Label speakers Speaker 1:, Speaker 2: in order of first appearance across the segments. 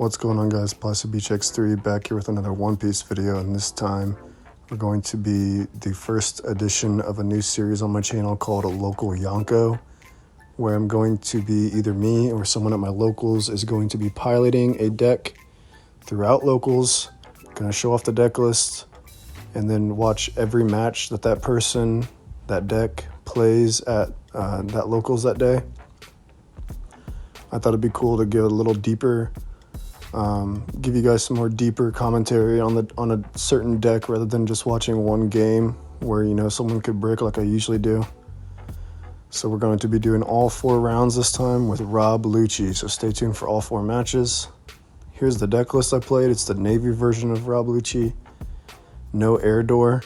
Speaker 1: What's going on, guys? Plastic Beach X3 back here with another One Piece video, and this time we're going to be the first edition of a new series on my channel called Local Yonko, where I'm going to be either me or someone at my locals is going to be piloting a deck throughout locals, going to show off the deck list, and then watch every match that person, that deck, plays at that locals that day. I thought it'd be cool to get a little deeper, give you guys some more deeper commentary on a certain deck rather than just watching one game where, you know, someone could brick like I usually do. So we're going to be doing all 4 rounds this time with Rob Lucci, so stay tuned for all 4 matches. Here's the deck list I played. It's the Navy version of Rob Lucci. No air door.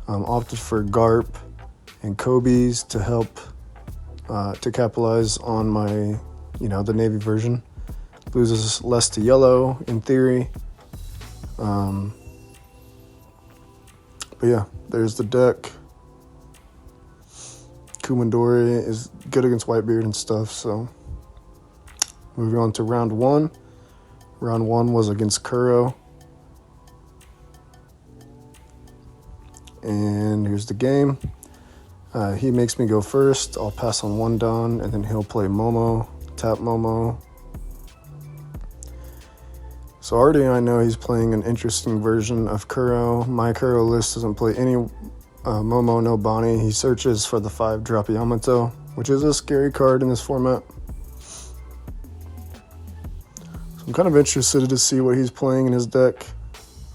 Speaker 1: Opted for Garp and Kobe's to help to capitalize on my, the Navy version. Loses less to yellow in theory. But yeah, there's the deck. Kumandori is good against Whitebeard and stuff, so moving on to round 1. Round 1 was against Kuro. And here's the game. He makes me go first. I'll pass on 1 Don, and then he'll play Momo, tap Momo. So already I know he's playing an interesting version of Kuro. My Kuro list doesn't play any Momo, no Bonnie. He searches for the 5-drop Yamato, which is a scary card in this format. So I'm kind of interested to see what he's playing in his deck,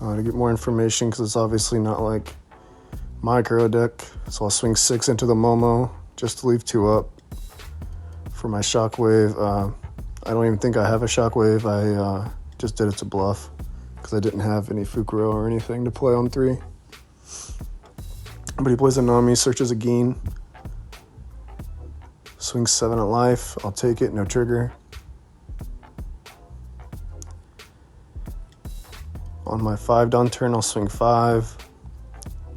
Speaker 1: to get more information, because it's obviously not like my Kuro deck. So I'll swing 6 into the Momo just to leave 2 up for my Shockwave. I don't even think I have a Shockwave. I just did it to bluff because I didn't have any Fukuro or anything to play on 3. But he plays a Nami, searches a Gin, swings 7 at life. I'll take it, no trigger. On my 5 Don turn, I'll swing 5.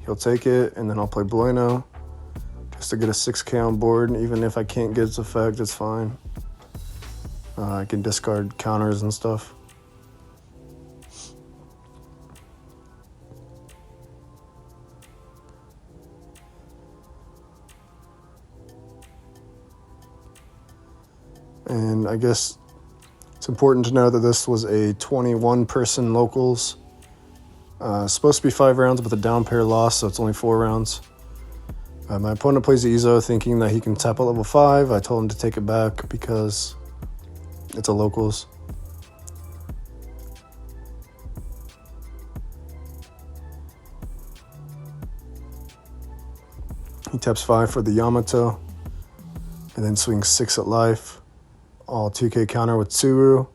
Speaker 1: He'll take it, and then I'll play Bueno just to get a 6K on board. And even if I can't get its effect, it's fine. I can discard counters and stuff. And I guess it's important to know that this was a 21-person locals. Supposed to be 5 rounds, but the down pair lost, so it's only 4 rounds. My opponent plays Izo thinking that he can tap at level 5. I told him to take it back because it's a locals. He taps 5 for the Yamato and then swings 6 at life. All 2K counter with Tsuru.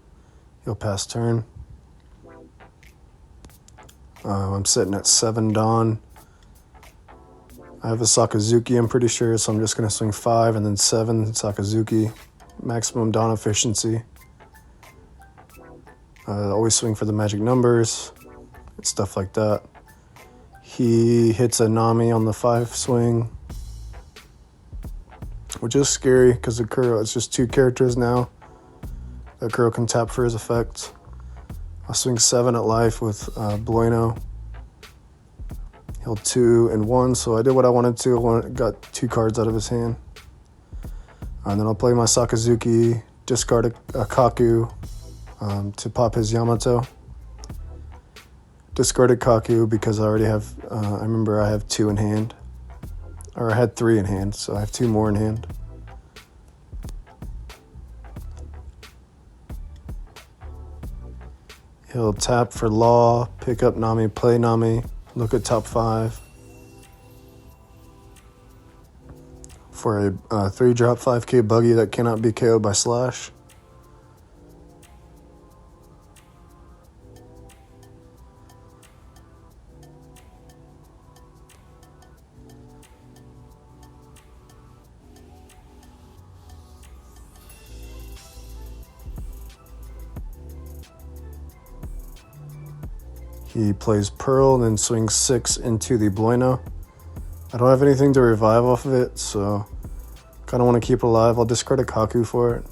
Speaker 1: He'll pass turn. I'm sitting at 7 Don. I have a Sakazuki, I'm pretty sure, so I'm just going to swing 5 and then 7 Sakazuki. Maximum Don efficiency. Always swing for the magic numbers and stuff like that. He hits a Nami on the 5 swing, which is scary because the Kuro, it's just 2 characters now that Kuro can tap for his effect. I'll swing 7 at life with Bueno. He'll 2 and 1, so I did what I wanted to. Got 2 cards out of his hand. And then I'll play my Sakazuki, discard a Kaku to pop his Yamato. Discarded Kaku because I already have, I remember I have 2 in hand. Or I had 3 in hand, so I have 2 more in hand. He'll tap for Law, pick up Nami, play Nami, look at top 5. For a 3-drop 5K buggy that cannot be KO'd by Slash. He plays Pearl and then swings 6 into the Bueno. I don't have anything to revive off of it, so kind of want to keep it alive. I'll discard a Kaku for it.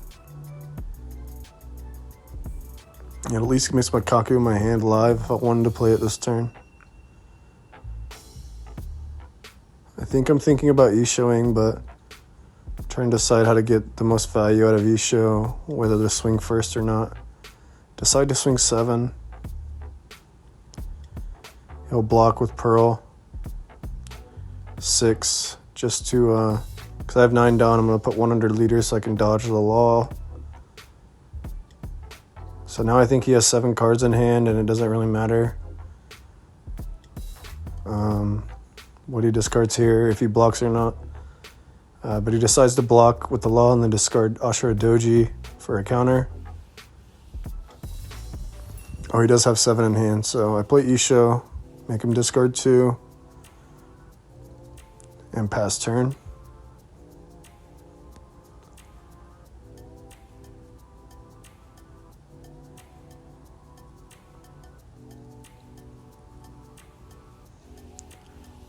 Speaker 1: It at least makes my Kaku in my hand live if I wanted to play it this turn. I think I'm thinking about E-showing, but I'm trying to decide how to get the most value out of E-show, whether to swing first or not. Decide to swing 7. He'll block with Pearl. 6, just to, because I have 9 down, I'm going to put 1 under leader so I can dodge the law. So now I think he has 7 cards in hand, and it doesn't really matter what he discards here, if he blocks or not. But he decides to block with the law and then discard Ashura Doji for a counter. Oh, he does have 7 in hand, so I play Isho, make him discard 2, and pass turn.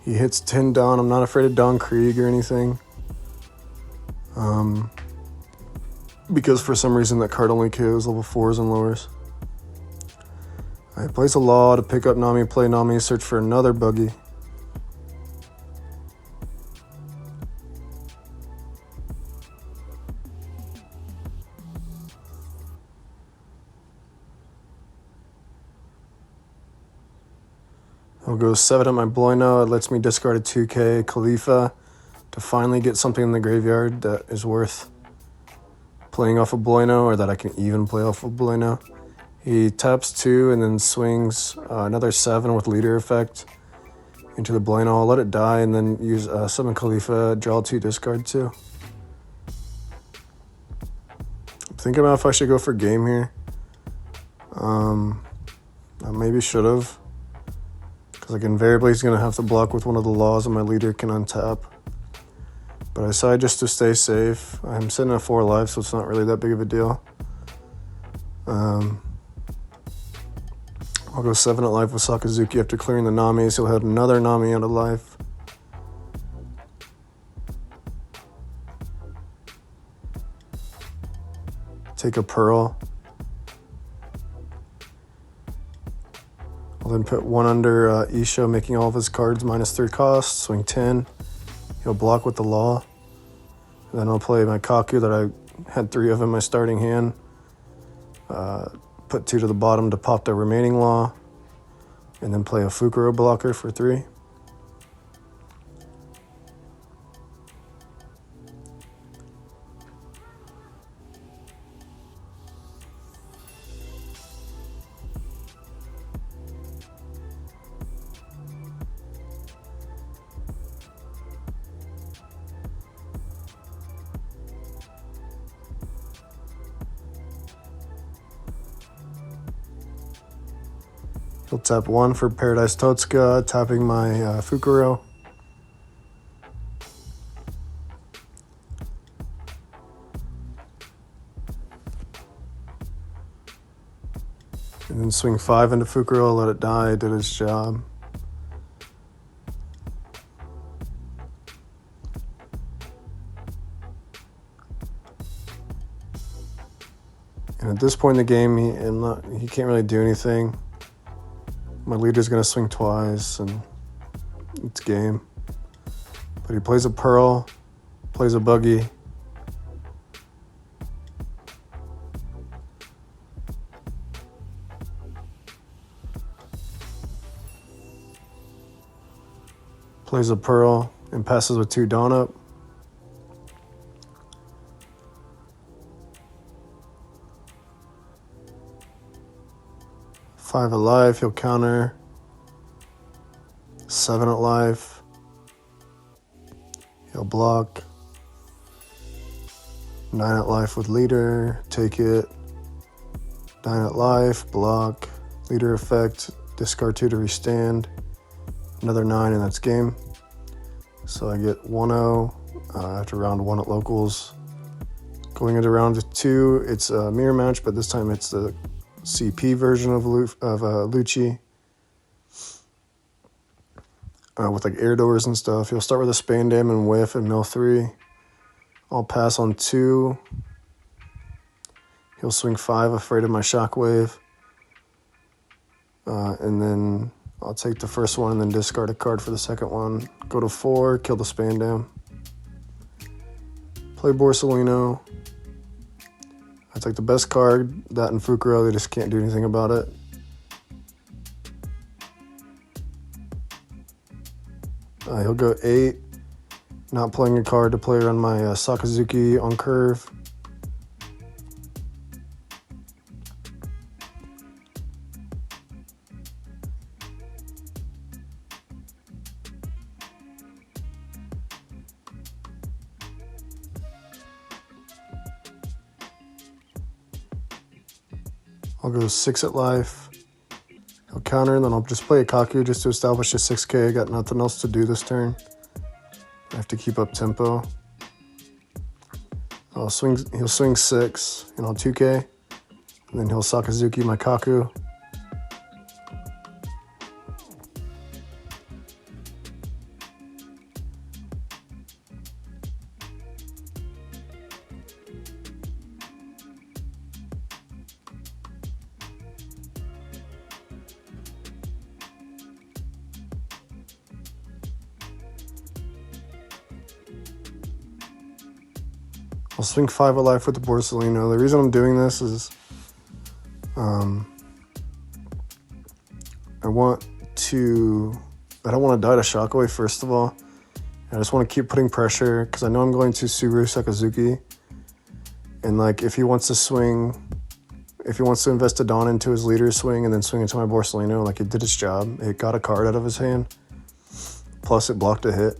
Speaker 1: He hits 10 down. I'm not afraid of Don Krieg or anything. Because for some reason that card only KOs level 4s and lowers. Alright, plays a law to pick up Nami, play Nami, search for another buggy. I'll go 7 at my Bloino. It lets me discard a 2K Khalifa to finally get something in the graveyard that is worth playing off of Bloino, or that I can even play off of Bloino. He taps 2 and then swings another 7 with leader effect into the Bloino. I'll let it die and then use summon Khalifa, draw 2, discard 2. I'm thinking about if I should go for game here. I maybe should have. Like invariably he's going to have to block with one of the laws and my leader can untap. But I decided just to stay safe. I'm sitting at 4 lives, so it's not really that big of a deal. I'll go 7 at life with Sakazuki after clearing the Namis. He'll have another Nami out of life. Take a Pearl. I'll then put 1 under Isho, making all of his cards -3 cost. Swing 10. He'll block with the law. And then I'll play my Kaku that I had 3 of in my starting hand. Put 2 to the bottom to pop the remaining law. And then play a Fukuro blocker for 3. He'll tap 1 for Paradise Totsuka, tapping my Fukuro. And then swing 5 into Fukuro, let it die, did its job. And at this point in the game, he can't really do anything. My leader's going to swing twice, and it's game. But he plays a Pearl, plays a Buggy. Plays a Pearl, and passes with 2 Dawn up. Five at life, he'll counter. 7 at life. He'll block. 9 at life with leader, take it. 9 at life, block. Leader effect, discard 2 to restand. Another 9 and that's game. So I get 1-0 after round 1 at locals. Going into round 2, it's a mirror match, but this time it's the CP version of Lucci with like air doors and stuff. He'll start with a Spandam and whiff and mill 3. I'll pass on 2. He'll swing 5, afraid of my Shockwave. And then I'll take the first one and then discard a card for the second one. Go to 4, kill the Spandam. Play Borsalino. I take the best card, that and Fukuro, they just can't do anything about it. He'll go 8, not playing a card to play around my Sakazuki on curve. I'll go 6 at life. He'll counter, and then I'll just play a Kaku just to establish a 6K. I got nothing else to do this turn. I have to keep up tempo. He'll swing 6, and I'll 2K. And then he'll Sakazuki my Kaku. I'll swing 5 at life with the Borsalino. The reason I'm doing this is I don't want to die to Shockwave first of all. I just want to keep putting pressure because I know I'm going to Suru Sakazuki. And like if he wants to invest a Dawn into his leader swing and then swing into my Borsalino, like it did its job. It got a card out of his hand. Plus it blocked a hit.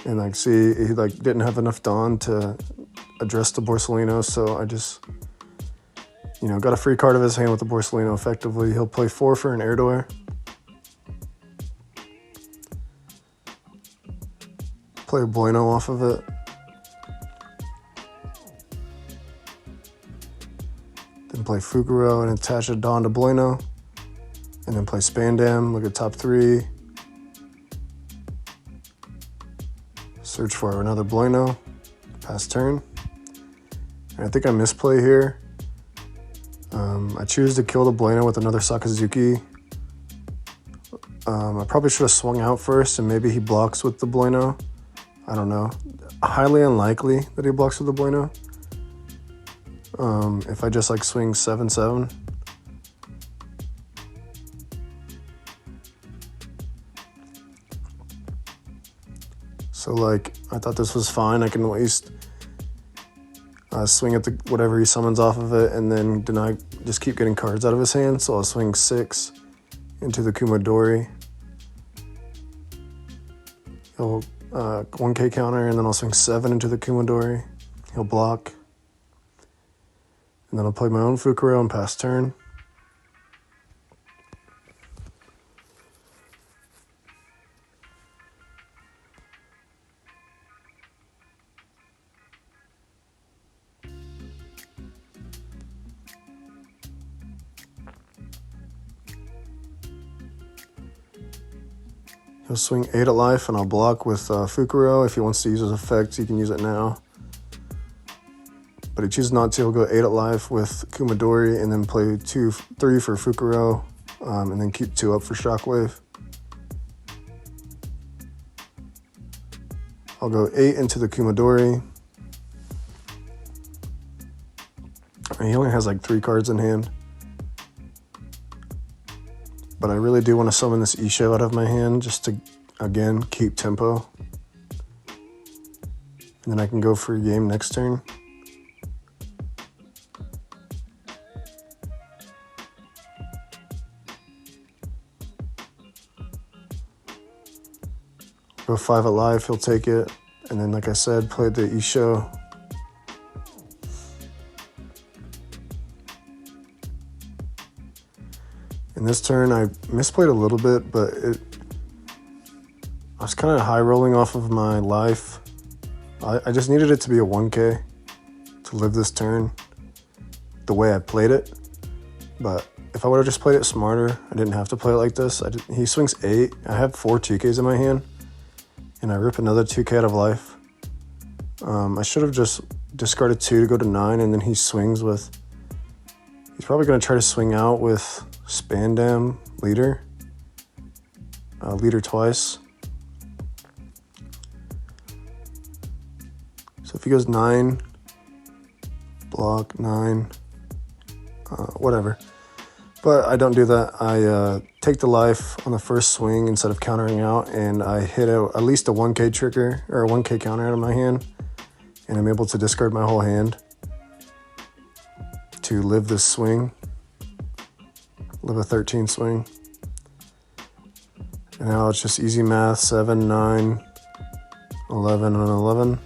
Speaker 1: And like, see, he like didn't have enough Dawn to address the Borsalino, so I just, got a free card of his hand with the Borsalino effectively. He'll play 4 for an Erdoer. Play a Bueno off of it. Then play Fukuro and attach a Dawn to Bueno. And then play Spandam, look at top 3. Search for another Bueno, pass turn. And I think I misplay here. I choose to kill the Bueno with another Sakazuki. I probably should have swung out first and maybe he blocks with the Bueno. I don't know. Highly unlikely that he blocks with the Bueno. If I just like swing 7-7. So like, I thought this was fine. I can at least swing at whatever he summons off of it and then just keep getting cards out of his hand. So I'll swing 6 into the Kumadori. He'll 1K counter and then I'll swing 7 into the Kumadori. He'll block. And then I'll play my own Fukuro and pass turn. He'll swing 8 at life, and I'll block with Fukuro. If he wants to use his effect, he can use it now. But he chooses not to. He'll go 8 at life with Kumadori, and then play 3 for Fukuro, and then keep 2 up for Shockwave. I'll go 8 into the Kumadori. He only has like 3 cards in hand. But I really do want to summon this Isho out of my hand just to, again, keep tempo. And then I can go for a game next turn. Go 5 at life, he'll take it. And then, like I said, play the Isho. In this turn, I misplayed a little bit, but I was kind of high rolling off of my life. I just needed it to be a 1K to live this turn the way I played it. But if I would have just played it smarter, I didn't have to play it like this. He swings 8. I have 4 2Ks in my hand, and I rip another 2K out of life. I should have just discard a 2 to go to 9, and then he swings with... He's probably going to try to swing out with Spandam Leader. Leader twice. So if he goes 9, block 9, whatever. But I don't do that. I take the life on the first swing instead of countering out, and I hit at least a 1k trigger, or a 1k counter out of my hand, and I'm able to discard my whole hand to live this swing, live a 13 swing. And now it's just easy math, 7, 9, 11, and 11.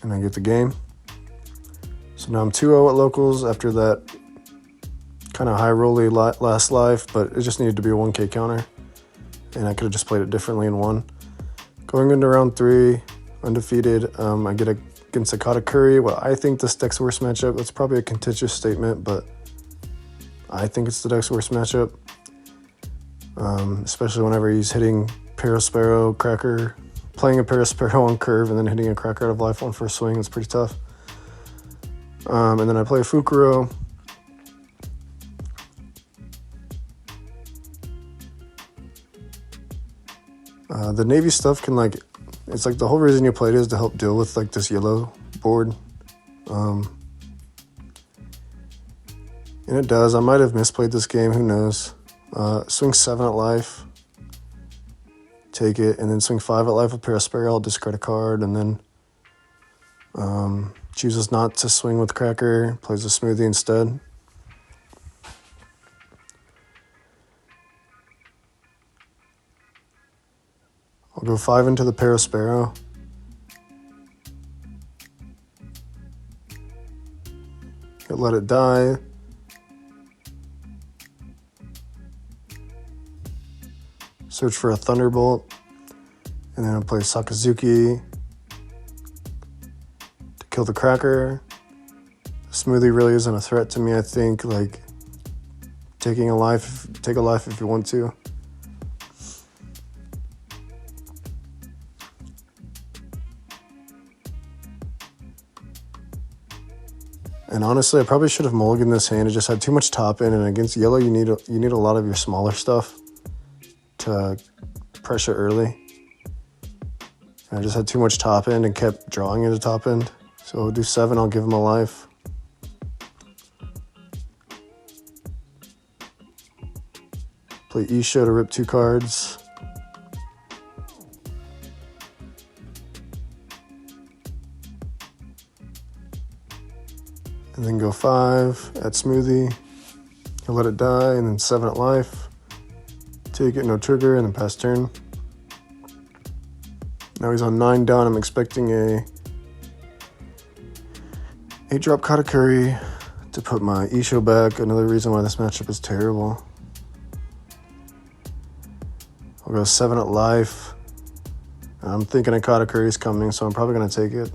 Speaker 1: And I get the game. So now I'm 2-0 at locals after that kind of high rolly last life, but it just needed to be a 1k counter. And I could have just played it differently and won. Going into round 3, undefeated, I get against a Katakuri. Well, I think this deck's worst matchup. That's probably a contentious statement, but I think it's the deck's worst matchup. Especially whenever he's hitting Parasparrow, Cracker, playing a Parasparrow on curve and then hitting a Cracker out of life on first swing. It's pretty tough. And then I play a Kuro. The Navy stuff can it's like the whole reason you play it is to help deal with this yellow board. And it does. I might have misplayed this game, who knows. Swing 7 at life, take it, and then swing 5 at life with Parasparrow, I'll discard a card, and then chooses not to swing with Cracker, plays a Smoothie instead. I'll go 5 into the Parasparrow. Let it die. Search for a Thunderbolt. And then I'll play Sakazuki to kill the Cracker. Smoothie really isn't a threat to me, I think. Take a life if you want to. And honestly, I probably should have mulliganed this hand. It just had too much top end, and against yellow, you need a lot of your smaller stuff to pressure early. And I just had too much top end and kept drawing into top end. So I'll do 7. I'll give him a life. Play Isho to rip 2 cards. And then go 5 at Smoothie. He'll let it die, and then 7 at life. Take it, no trigger, and then pass turn. Now he's on 9 down. I'm expecting a 8-drop Katakuri to put my Isho back. Another reason why this matchup is terrible. I'll go 7 at life. I'm thinking a Katakuri is coming, so I'm probably going to take it.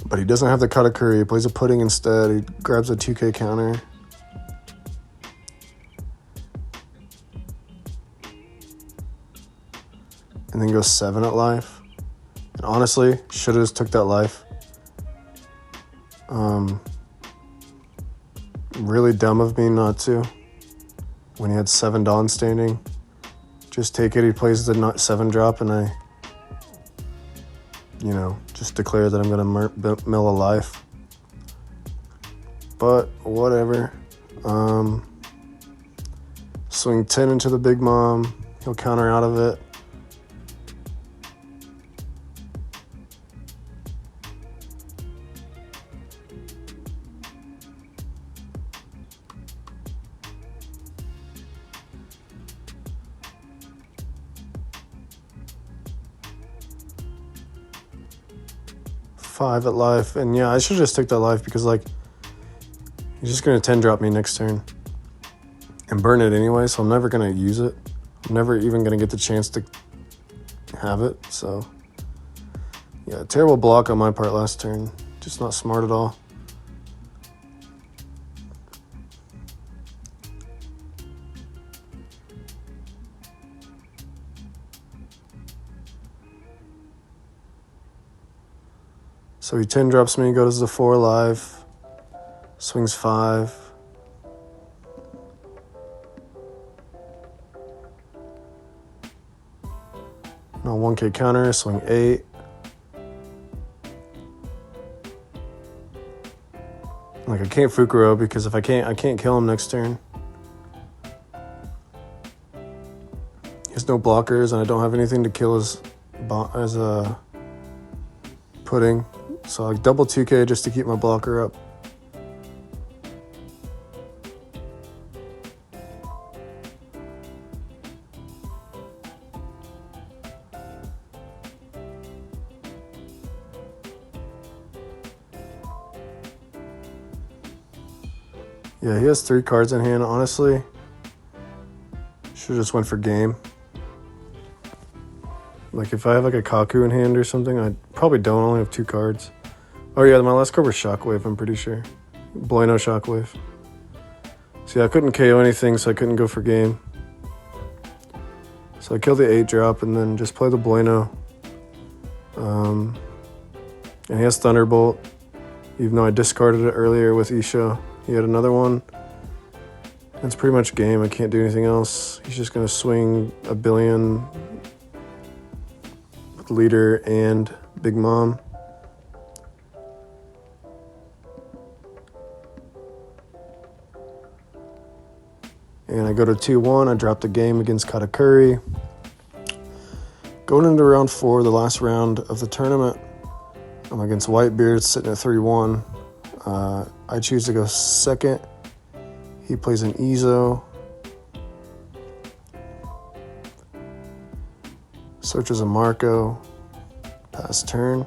Speaker 1: But he doesn't have the Katakuri. He plays a Pudding instead. He grabs a 2k counter. And then goes 7 at life. And honestly, should have just took that life. Really dumb of me not to. When he had 7 Dawn standing. Just take it. He plays the 7-drop, and I... just declare that I'm going to mill a life. But whatever. Swing 10 into the Big Mom. He'll counter out of it. Five at life, and yeah, I should just take that life because he's just gonna 10-drop me next turn and burn it anyway, so I'm never gonna use it. I'm never even gonna get the chance to have it. So yeah, terrible block on my part last turn. Just not smart at all. So he 10 drops me, goes to 4 live, swings 5. No 1K counter, swing 8. Like I can't Fukuro because if I can't kill him next turn. He has no blockers and I don't have anything to kill his pudding. So I double 2K just to keep my blocker up. Yeah, he has 3 cards in hand, honestly. Should just went for game. Like if I have like a Kaku in hand or something, I probably don't, only have 2 cards. Oh yeah, my last card was Shockwave, I'm pretty sure. Bueno Shockwave. See, I couldn't KO anything, so I couldn't go for game. So I killed the 8 drop and then just play the Bueno. And he has Thunderbolt, even though I discarded it earlier with Isha. He had another one. That's pretty much game. I can't do anything else. He's just going to swing a billion with Leader and Big Mom. And I go to 2-1. I drop the game against Katakuri. Going into round 4, the last round of the tournament, I'm against Whitebeard, sitting at 3-1. I choose to go second. He plays an Ezo. Searches a Marco. Pass turn.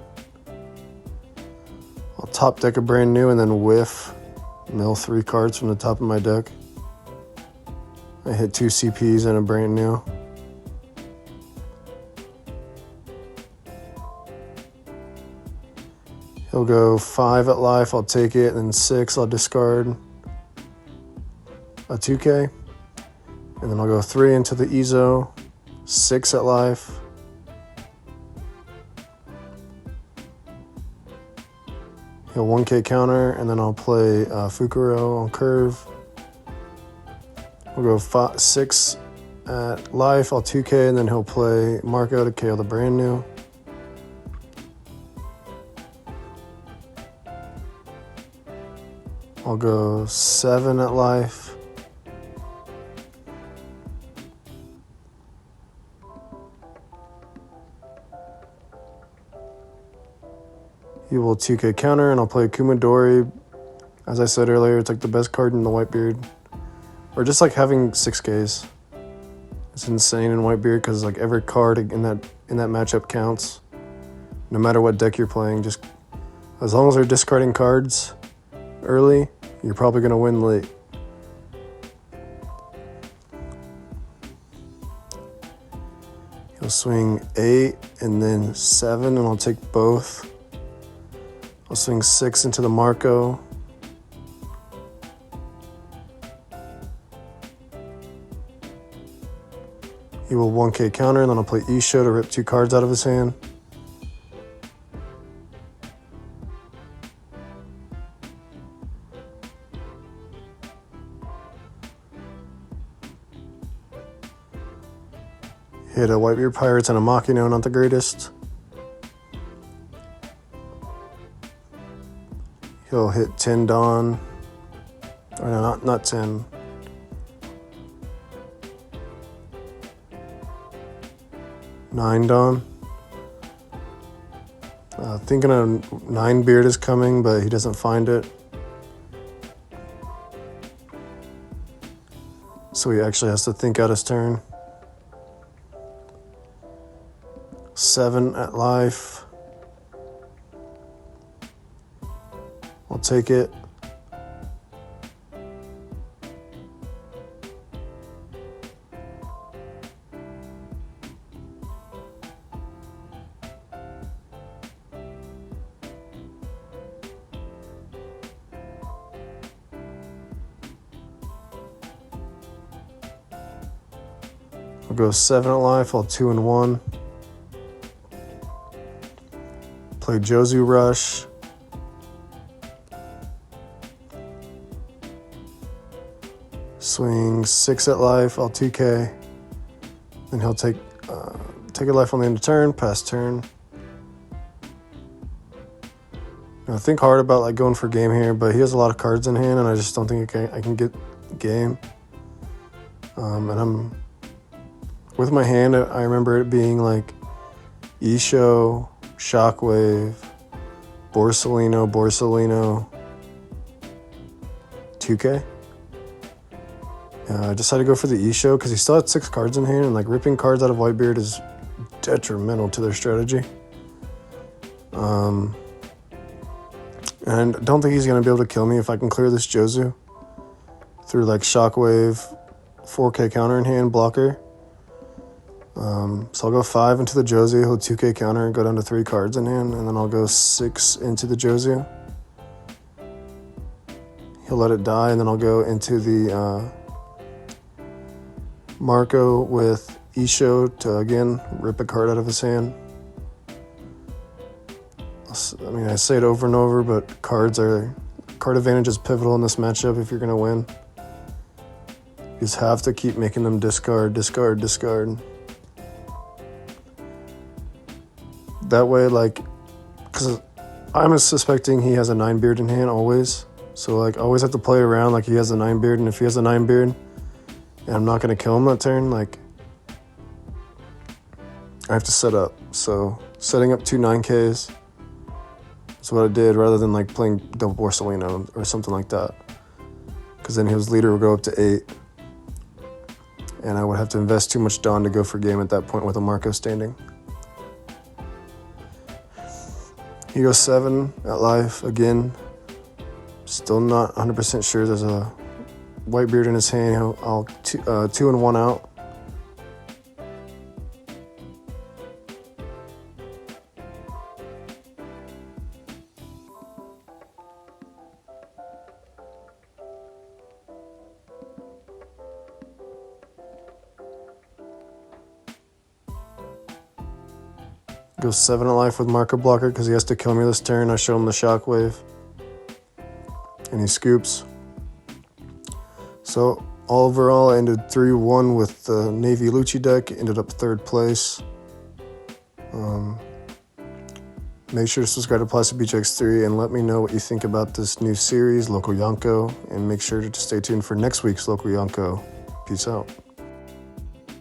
Speaker 1: I'll top deck a brand new and then whiff. Mill 3 cards from the top of my deck. I hit 2 CPs and a brand new. He'll go 5 at life, I'll take it, and then 6, I'll discard a 2K. And then I'll go 3 into the Ezo, 6 at life. He'll 1K counter, and then I'll play Fukuro on curve. We'll go 6 at life, I'll 2K, and then he'll play Marco to KO the brand new. I'll go 7 at life. He will 2K counter, and I'll play Kumadori. As I said earlier, it's like the best card in the Whitebeard. Or just like having 6Ks. It's insane in Whitebeard because like every card in that matchup counts. No matter what deck you're playing, just as long as they're discarding cards early, you're probably going to win late. He'll swing 8 and then 7, and I'll take both. I'll swing 6 into the Marco. He will 1K counter, and then I'll play Isho to rip 2 cards out of his hand. Hit a Whitebeard Pirates and a Machino, not the greatest. He'll hit 10 Dawn. Or no, not 10. Nine Dawn. Thinking a 9 Beard is coming, but he doesn't find it. So he actually has to think out his turn. 7 at life. I'll take it. I'll go 7 at life, I'll 2 and 1. Play Jozu Rush, Swing 6 at life, I'll 2K. Then he'll take a life on the end of turn, pass turn. Now, think hard about like going for game here, but he has a lot of cards in hand, and I just don't think I can get game. And I'm with my hand. I remember it being like Isho, Shockwave, Borsalino, 2K. I decided to go for the Isho because he still had 6 cards in hand, and like ripping cards out of Whitebeard is detrimental to their strategy. And I don't think he's going to be able to kill me if I can clear this Jozu through like Shockwave, 4K counter in hand, blocker. So I'll go 5 into the Jozu, he'll 2K counter and go down to 3 cards in hand, and then I'll go 6 into the Jozu. He'll let it die, and then I'll go into the Marco with Isho to, again, rip a card out of his hand. I mean, I say it over and over, but card advantage is pivotal in this matchup if you're going to win. You just have to keep making them discard. That way, like, because I'm suspecting he has a 9-beard in hand always. So, like, I always have to play around like he has a 9-beard, and if he has a 9-beard and I'm not going to kill him that turn, like, I have to set up. So, setting up 2 9Ks is what I did, rather than like playing double Borsalino or something like that. Because then his leader would go up to 8. And I would have to invest too much Dawn to go for game at that point with a Marco standing. He goes 7 at life again. Still not 100% sure. There's a Whitebeard in his hand. I'll 2 and 1 out. Goes 7 at life with Marco blocker because he has to kill me this turn. I show him the Shockwave. And he scoops. So overall, I ended 3-1 with the Navy Lucci deck. Ended up 3rd place. Make sure to subscribe to Plastic Beach X3 and let me know what you think about this new series, Local Yonko. And make sure to stay tuned for next week's Local Yonko. Peace out.